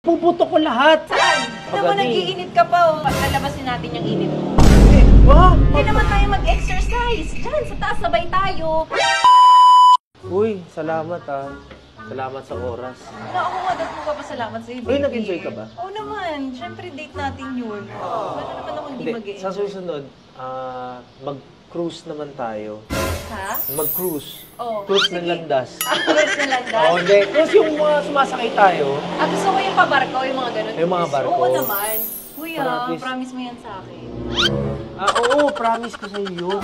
Puputo ko lahat. Saan? Alam mo, nag-iinit ka pa, oh. Lalabasin natin yung init mo. Hindi naman tayo mag-exercise. Diyan, sa taas, sabay tayo. Uy, salamat ah. Salamat sa oras. Ako nga, dapat magpapasalamat sa'yo, baby. Uy, nag-enjoy ka ba? Oo naman. Siyempre, date natin yun. Wala naman ako hindi mag-enjoy. Sa susunod, mag-cruise naman tayo. Ha? Mag-cruise. Oh, Cruise sige. ng landas. Cruise ng landas? Oo, hindi. Cruise yung mga sumasakay tayo. Gusto ko yung pabarko, yung mga ganun. Yung mga barko. Oo naman. Kuya, Promise. promise mo yan sa akin. Oo, promise ko sa'yo yun.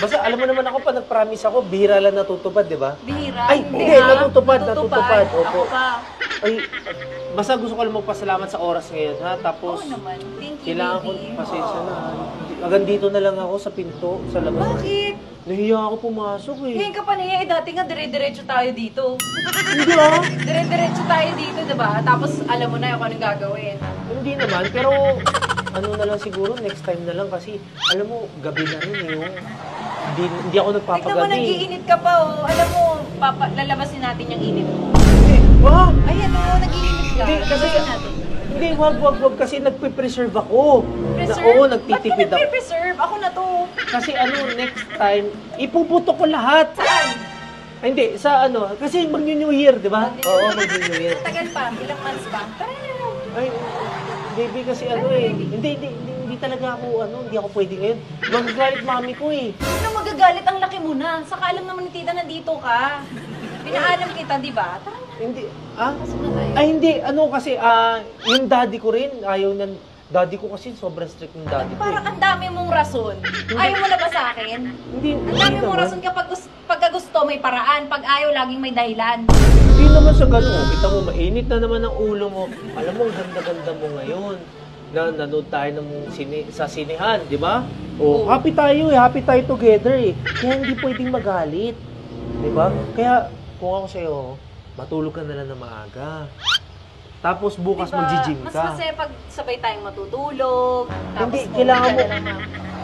Basta alam mo naman ako, pag nag-promise ako, bihira lang natutupad, di ba? Bihira? Ay, hindi, ha? natutupad. Ako Opo. pa. Ay, basta gusto ko lang magpasalamat sa oras ngayon, ha? Tapos, Oo naman. Thank you, kailangan ko, baby. pasensya na. Hanggang dito na lang ako sa pinto, sa labas. Bakit? Nahiya ako pumasok eh. Ngayon ka pa niya, dati nga dire-diretso tayo dito. Hindi ah. Dire-diretso tayo dito, diba? Tapos alam mo na yung anong gagawin. Hindi naman, pero ano na lang siguro, next time na lang kasi, alam mo, gabi na rin eh. Hindi ako Tignan mo, nagpapagabi. nag-iinit ka pa, oh. Alam mo, lalabasin natin yung init mo. Wow! Ayan, oh, nag-iinit ka. Hindi, kasi, Lalabasin natin. hindi, wag kasi nagpe-preserve ako. Preserve? Oo, nagtitipid Ba't ka ako. nagpe-preserve? Ako na to. Kasi next time, ipuputo ko lahat. Saan? Ay, hindi, sa kasi mag-New Year, di ba? Oo, mag-New Year. Tagal pa, ilang months pa. Tara na. Ay, baby, kasi hindi talaga ako, hindi ako pwede ngayon. Magagalit mami ko eh. Ano magagalit? Ang laki mo na. Saka alam naman ni tita, nandito ka. Pinaalam kita, di ba? Tara na. Hindi, Pasok na tayo. Ay, hindi, kasi, yung daddy ko rin, daddy ko kasi sobrang strict ng daddy ko Parang eh. ang dami mong rason. Ayaw mo na ba sa akin? Hindi Ang dami mong naman. rason kapag gusto may paraan. Pag ayaw, laging may dahilan. Hindi naman sa ganun. Kita mo, mainit na naman ang ulo mo. Alam mo, ang ganda-ganda mo ngayon. Nanood tayo sa sinehan, di ba? Oh, happy tayo together eh. Kaya hindi pwedeng magalit. Di ba? Kaya, kung ako sa'yo, matulog ka na lang na maaga. Tapos bukas Diba, mag-gym mas ka. masaya pag sabay tayong matutulog. Tapos Hindi,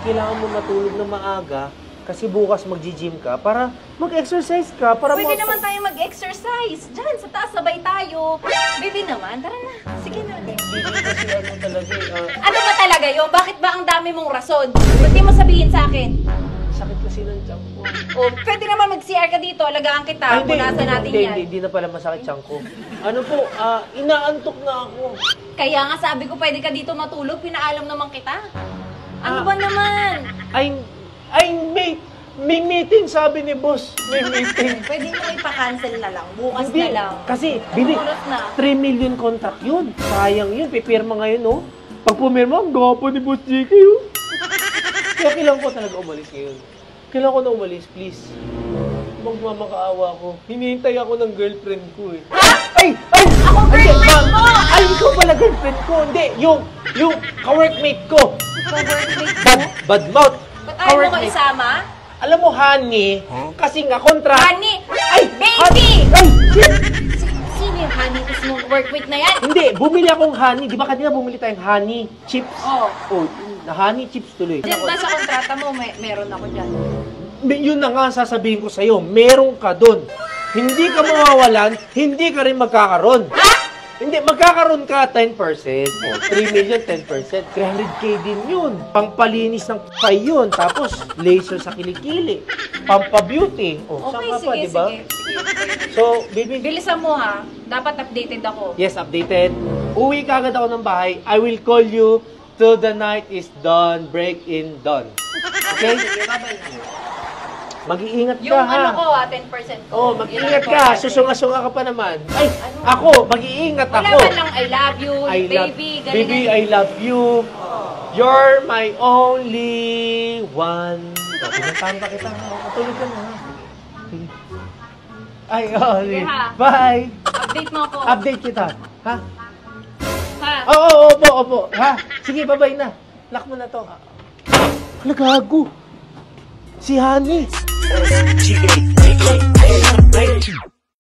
kailangan mo matulog na maaga kasi bukas mag-gym ka para mag-exercise ka. Para Pwede naman tayo mag-exercise. Diyan, sa taas, sabay tayo. Baby naman, tara na. Sige na. Hindi kasi talaga Ano ba talaga yun? Bakit ba ang dami mong rason? Ba't di mo sabihin sa akin? sakit kasi ng tiyan ko. O, pwede naman mag-CR ka dito. Alagaan kita. Punasan natin yan. Hindi na pala masakit tiyan ko. Ano po, inaantok na ako. Kaya nga sabi ko, pwede ka dito matulog. Pinaalam naman kita. Ano ba naman? May meeting, sabi ni boss. May meeting. Pwede mo ipa-cancel na lang. Bukas Hindi, na lang. kasi, Oras na. 3 million contract yun. Sayang yun, pipirma ngayon, oh. Pag pumirma, ang gwapo ni Boss JK, oh. Kaya kailangan ko talaga umalis ngayon. Kailangan ko na umalis, please. Magmamakaawa ko. Hinihintay ako ng girlfriend ko, eh. Ay! Ako girlfriend mo! Ay, ikaw pala girlfriend ko. Hindi, yung ka-workmate ko. Ka-workmate mo? Bad mouth. Ba't ayaw mo isama? Alam mo, honey, kasi nga kontra... Honey! Ay! Baby! Ay! Shit! Sino yung honey? Tapos mong workmate na yan? Hindi, bumili akong honey. Di ba kanina bumili tayong honey chips? Oo. Oh, honey chips tuloy. Diyan ba sa kontrata mo, meron ako dyan. Yun na nga sasabihin ko sa'yo, meron ka dun. Hindi ka mawawalan, hindi ka rin magkakaroon. Ha? Hindi, magkakaroon ka 10%. O, 3 million, 10%. 300K din yun. Pampalinis ng pay yun. Tapos, laser sa kilikili. Pampabeauty. O, saan ka pa, di ba? Sige. So, baby, Bilisan mo ha. Dapat updated ako. yes, updated. Uwi ka agad ako ng bahay. I will call you till the night is done, break in done. Okay? Sige, bye-bye. Mag-iingat ka, Yung ha? ano ko ha, 10% ko. Oh, mag-iingat Yun ang ka. importante. Susunga-sunga ka pa naman. Ay, Ano? ako, mag-iingat Wala ako. man lang I love you, baby, Baby, I love you. You're my only one. Oh, pinuntahan pa kita. Matulog ka na, ha? Sige. Ay, Sige, ha? Bye. Update mo ako. Update kita. Ha? Ha? Oo, opo. Ha? Sige, bye-bye na. Lock mo na to. Hala, gago. Si Honey.